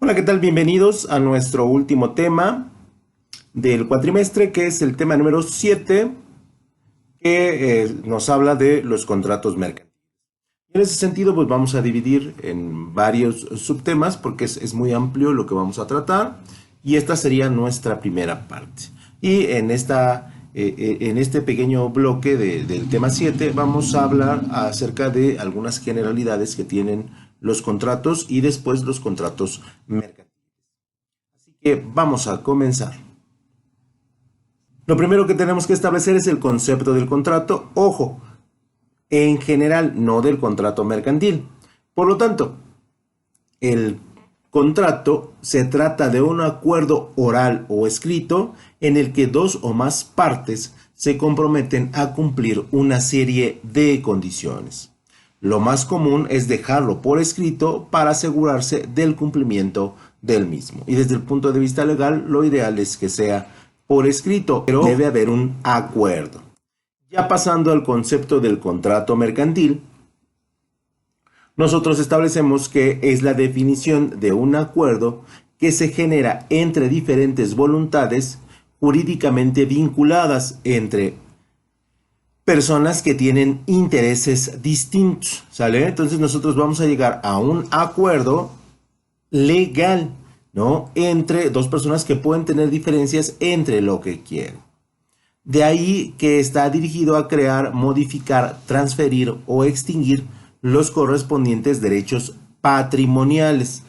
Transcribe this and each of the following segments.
Hola, ¿qué tal? Bienvenidos a nuestro último tema del cuatrimestre, que es el tema número 7, que nos habla de los contratos mercantiles. En ese sentido, pues vamos a dividir en varios subtemas, porque es muy amplio lo que vamos a tratar, y esta sería nuestra primera parte. Y en este pequeño bloque del tema 7 vamos a hablar acerca de algunas generalidades que tienen los contratos y después los contratos mercantiles. Vamos a comenzar. Lo primero que tenemos que establecer es el concepto del contrato. Ojo, en general, no del contrato mercantil. Por lo tanto, el contrato se trata de un acuerdo oral o escrito en el que dos o más partes se comprometen a cumplir una serie de condiciones. Lo más común es dejarlo por escrito para asegurarse del cumplimiento del mismo. Y desde el punto de vista legal, lo ideal es que sea por escrito, pero debe haber un acuerdo. Ya pasando al concepto del contrato mercantil, nosotros establecemos que es la definición de un acuerdo que se genera entre diferentes voluntades jurídicamente vinculadas entre personas que tienen intereses distintos, ¿sale? Entonces nosotros vamos a llegar a un acuerdo legal, ¿no? Entre dos personas que pueden tener diferencias entre lo que quieren. De ahí que está dirigido a crear, modificar, transferir o extinguir los correspondientes derechos patrimoniales.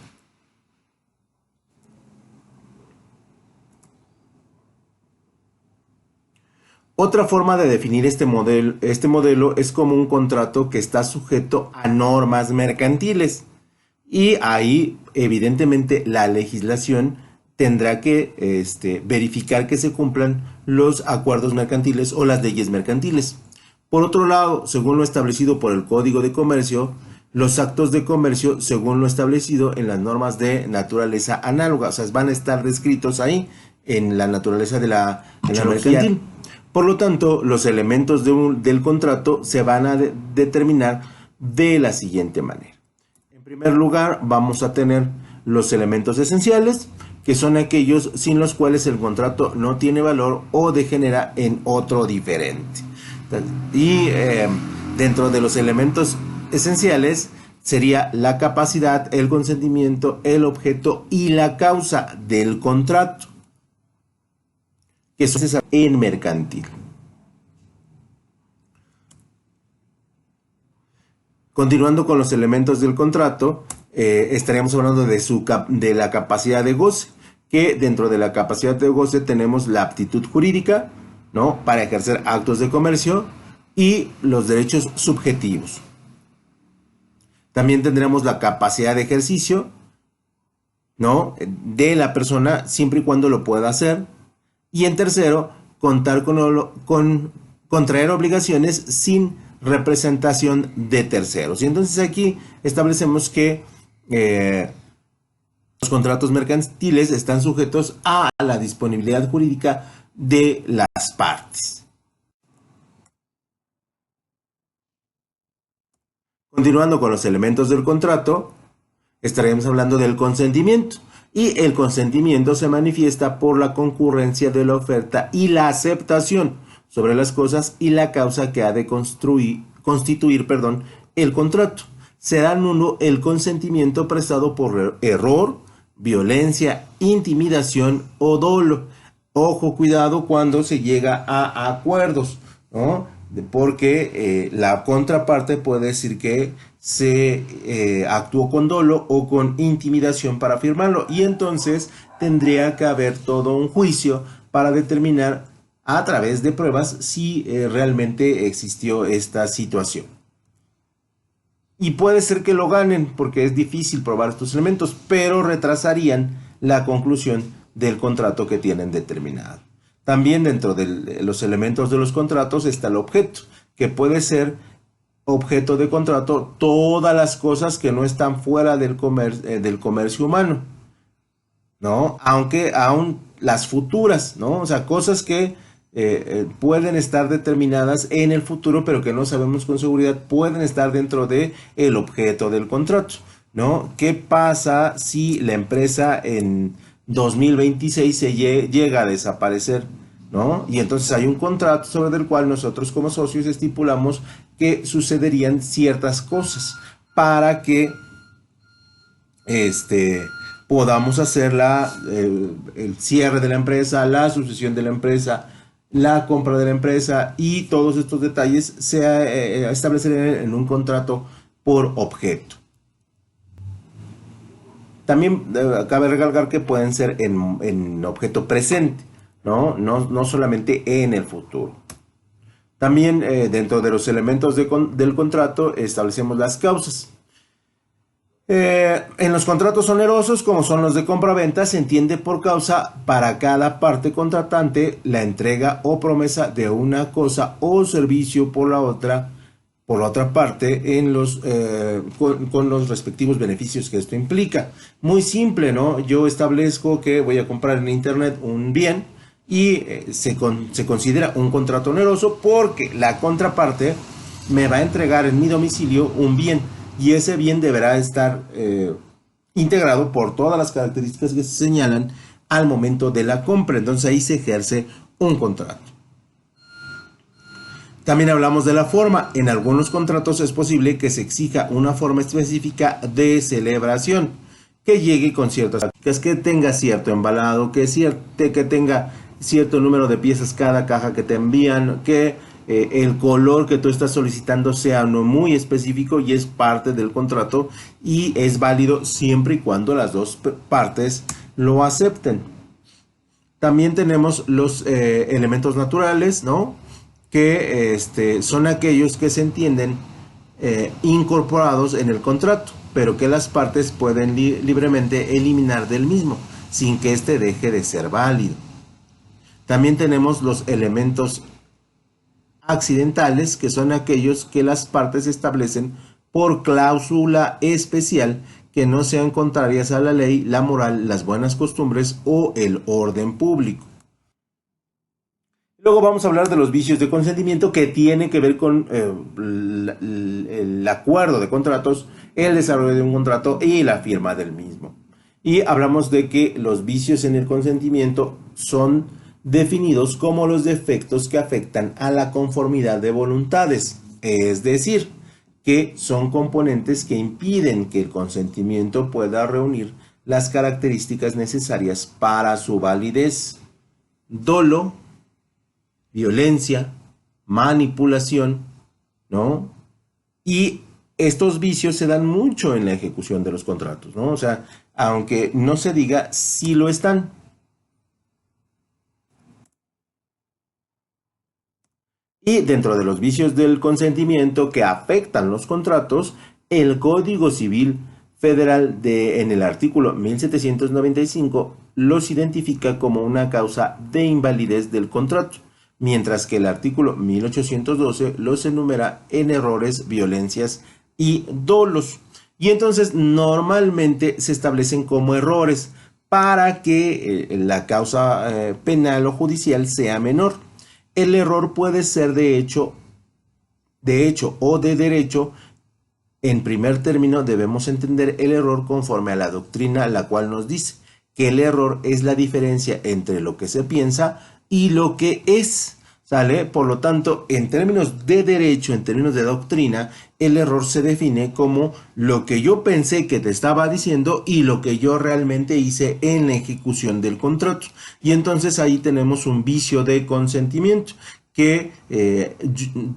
Otra forma de definir este modelo es como un contrato que está sujeto a normas mercantiles. Y ahí, evidentemente, la legislación tendrá que verificar que se cumplan los acuerdos mercantiles o las leyes mercantiles. Por otro lado, según lo establecido por el Código de Comercio, los actos de comercio, según lo establecido en las normas de naturaleza análoga, o sea, van a estar descritos ahí en la naturaleza de la mercantil. Por lo tanto, los elementos del contrato se van a determinar de la siguiente manera. En primer lugar, vamos a tener los elementos esenciales, que son aquellos sin los cuales el contrato no tiene valor o degenera en otro diferente. Y dentro de los elementos esenciales sería la capacidad, el consentimiento, el objeto y la causa del contrato, que son en mercantil. Continuando con los elementos del contrato, estaríamos hablando de la capacidad de goce, que dentro de la capacidad de goce tenemos la aptitud jurídica, ¿no?, para ejercer actos de comercio y los derechos subjetivos. También tendremos la capacidad de ejercicio, ¿no?, de la persona siempre y cuando lo pueda hacer. Y en tercero, contar con contraer obligaciones sin representación de terceros. Y entonces aquí establecemos que los contratos mercantiles están sujetos a la disponibilidad jurídica de las partes. Continuando con los elementos del contrato, estaremos hablando del consentimiento. Y el consentimiento se manifiesta por la concurrencia de la oferta y la aceptación sobre las cosas y la causa que ha de constituir el contrato. Será nulo el consentimiento prestado por error, violencia, intimidación o dolo. Ojo, cuidado cuando se llega a acuerdos, ¿no?, porque la contraparte puede decir que se actuó con dolo o con intimidación para firmarlo, y entonces tendría que haber todo un juicio para determinar a través de pruebas si realmente existió esta situación. Y puede ser que lo ganen porque es difícil probar estos elementos, pero retrasarían la conclusión del contrato que tienen determinado. También dentro de los elementos de los contratos está el objeto, que puede ser objeto de contrato todas las cosas que no están fuera del comercio humano, ¿no? Aunque aún las futuras, ¿no? O sea, cosas que pueden estar determinadas en el futuro, pero que no sabemos con seguridad, pueden estar dentro del objeto del contrato. ¿no? ¿Qué pasa si la empresa en 2026 llega a desaparecer, ¿no? Y entonces hay un contrato sobre el cual nosotros como socios estipulamos que sucederían ciertas cosas para que este, podamos hacer el cierre de la empresa, la sucesión de la empresa, la compra de la empresa y todos estos detalles se establecen en un contrato por objeto. También cabe recalcar que pueden ser en objeto presente, ¿no? No solamente en el futuro. También dentro de los elementos del contrato establecemos las causas. En los contratos onerosos, como son los de compra-venta, se entiende por causa para cada parte contratante la entrega o promesa de una cosa o servicio por la otra parte con los respectivos beneficios que esto implica. Muy simple, ¿no? Yo establezco que voy a comprar en internet un bien y se considera un contrato oneroso porque la contraparte me va a entregar en mi domicilio un bien y ese bien deberá estar integrado por todas las características que se señalan al momento de la compra. Entonces ahí se ejerce un contrato. También hablamos de la forma. En algunos contratos es posible que se exija una forma específica de celebración que llegue con ciertas prácticas, que tenga cierto embalado, que tenga cierto número de piezas cada caja que te envían, que el color que tú estás solicitando sea no muy específico y es parte del contrato y es válido siempre y cuando las dos partes lo acepten. También tenemos los elementos naturales, ¿no? Que son aquellos que se entienden incorporados en el contrato, pero que las partes pueden libremente eliminar del mismo, sin que éste deje de ser válido. También tenemos los elementos accidentales, que son aquellos que las partes establecen por cláusula especial que no sean contrarias a la ley, la moral, las buenas costumbres o el orden público. Luego vamos a hablar de los vicios de consentimiento que tienen que ver con el acuerdo de contratos, el desarrollo de un contrato y la firma del mismo. Y hablamos de que los vicios en el consentimiento son definidos como los defectos que afectan a la conformidad de voluntades, es decir, que son componentes que impiden que el consentimiento pueda reunir las características necesarias para su validez. Dolo, violencia, manipulación, ¿no? Y estos vicios se dan mucho en la ejecución de los contratos, ¿no? O sea, aunque no se diga, sí lo están. Y dentro de los vicios del consentimiento que afectan los contratos, el Código Civil Federal en el artículo 1795 los identifica como una causa de invalidez del contrato, mientras que el artículo 1812 los enumera en errores, violencias y dolos. Y entonces normalmente se establecen como errores para que la causa penal o judicial sea menor. El error puede ser de hecho o de derecho. En primer término debemos entender el error conforme a la doctrina, la cual nos dice que el error es la diferencia entre lo que se piensa y lo que es, ¿sale? Por lo tanto, en términos de derecho, en términos de doctrina, el error se define como lo que yo pensé que te estaba diciendo y lo que yo realmente hice en la ejecución del contrato. Y entonces ahí tenemos un vicio de consentimiento que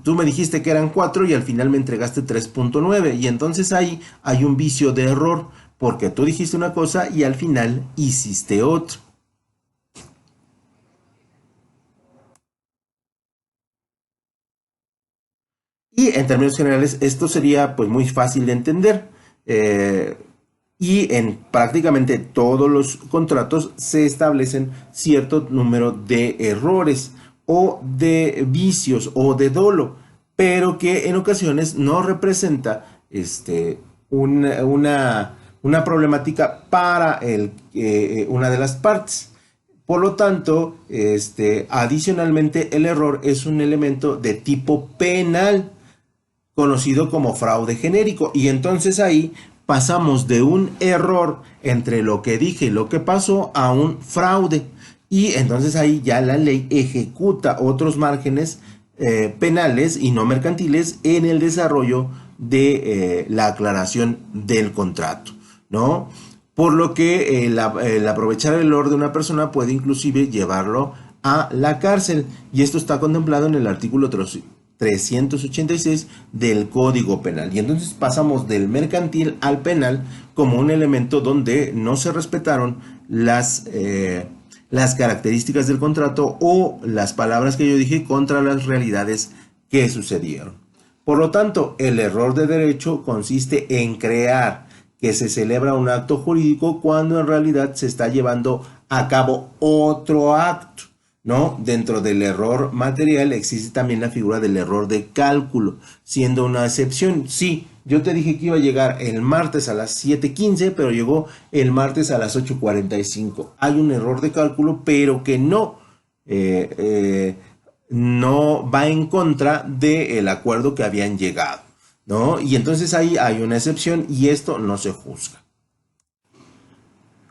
tú me dijiste que eran 4 y al final me entregaste 3.9 y entonces ahí hay un vicio de error porque tú dijiste una cosa y al final hiciste otra. Y en términos generales esto sería pues muy fácil de entender. Y en prácticamente todos los contratos se establecen cierto número de errores o de vicios o de dolo, pero que en ocasiones no representa una problemática para una de las partes. Por lo tanto, adicionalmente el error es un elemento de tipo penal conocido como fraude genérico y entonces ahí pasamos de un error entre lo que dije y lo que pasó a un fraude. Y entonces ahí ya la ley ejecuta otros márgenes penales y no mercantiles en el desarrollo de la aclaración del contrato, ¿no? Por lo que el aprovechar el error de una persona puede inclusive llevarlo a la cárcel, y esto está contemplado en el artículo 386 del Código Penal. Y entonces pasamos del mercantil al penal como un elemento donde no se respetaron las características del contrato o las palabras que yo dije contra las realidades que sucedieron. Por lo tanto, el error de derecho consiste en crear que se celebra un acto jurídico cuando en realidad se está llevando a cabo otro acto, ¿no? Dentro del error material existe también la figura del error de cálculo, siendo una excepción. Sí, yo te dije que iba a llegar el martes a las 7:15, pero llegó el martes a las 8:45. Hay un error de cálculo, pero que no va en contra del acuerdo que habían llegado, ¿no? Y entonces ahí hay una excepción y esto no se juzga.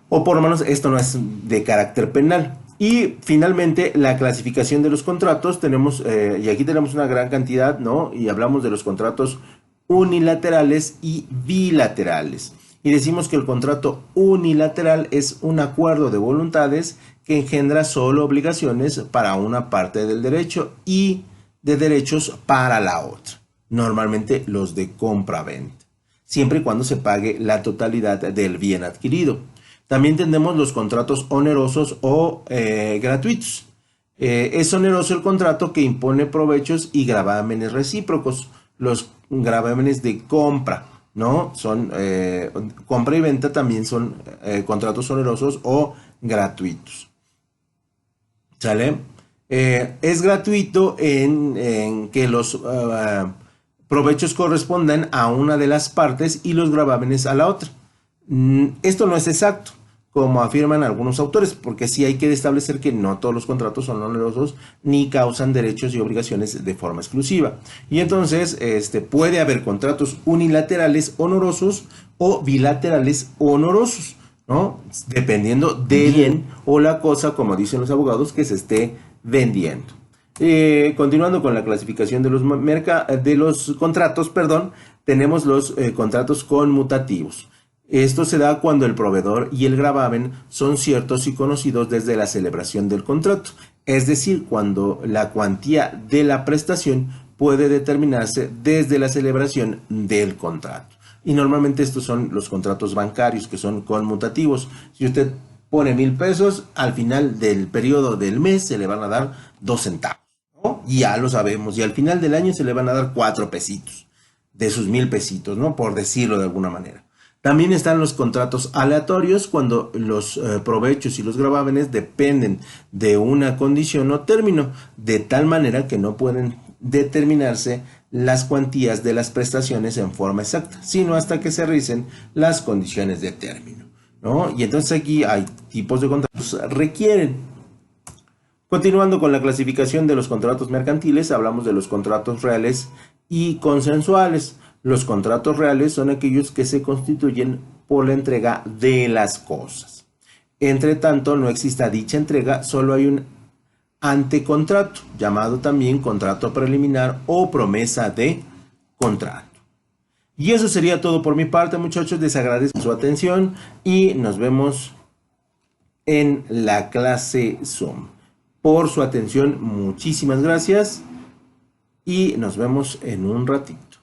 O por lo menos esto no es de carácter penal. Y finalmente la clasificación de los contratos, tenemos, y aquí tenemos una gran cantidad, ¿no? Y hablamos de los contratos unilaterales y bilaterales. Y decimos que el contrato unilateral es un acuerdo de voluntades que engendra solo obligaciones para una parte del derecho y de derechos para la otra. Normalmente los de compra-venta, siempre y cuando se pague la totalidad del bien adquirido. También tenemos los contratos onerosos o gratuitos. Es oneroso el contrato que impone provechos y gravámenes recíprocos. Los gravámenes de compra, ¿no? Son compra y venta, también son contratos onerosos o gratuitos. ¿Sale? Es gratuito en que los provechos correspondan a una de las partes y los gravámenes a la otra. Esto no es exacto, como afirman algunos autores, porque sí hay que establecer que no todos los contratos son onerosos ni causan derechos y obligaciones de forma exclusiva. Y entonces puede haber contratos unilaterales onerosos o bilaterales onerosos, ¿no? Dependiendo del bien o la cosa, como dicen los abogados, que se esté vendiendo. Continuando con la clasificación de los contratos, tenemos los contratos conmutativos. Esto se da cuando el proveedor y el gravamen son ciertos y conocidos desde la celebración del contrato, es decir, cuando la cuantía de la prestación puede determinarse desde la celebración del contrato. Y normalmente estos son los contratos bancarios, que son conmutativos. Si usted pone 1,000 pesos, al final del periodo del mes se le van a dar 2 centavos, ¿no? Ya lo sabemos. Y al final del año se le van a dar 4 pesitos de sus 1,000 pesitos, ¿no? Por decirlo de alguna manera. También están los contratos aleatorios, cuando los provechos y los gravámenes dependen de una condición o término, de tal manera que no pueden determinarse las cuantías de las prestaciones en forma exacta, sino hasta que se realicen las condiciones de término, ¿no? Y entonces aquí hay tipos de contratos que requieren. Continuando con la clasificación de los contratos mercantiles, hablamos de los contratos reales y consensuales. Los contratos reales son aquellos que se constituyen por la entrega de las cosas. Entre tanto, no exista dicha entrega, solo hay un antecontrato, llamado también contrato preliminar o promesa de contrato. Y eso sería todo por mi parte, muchachos. Les agradezco su atención y nos vemos en la clase Zoom. Por su atención, muchísimas gracias y nos vemos en un ratito.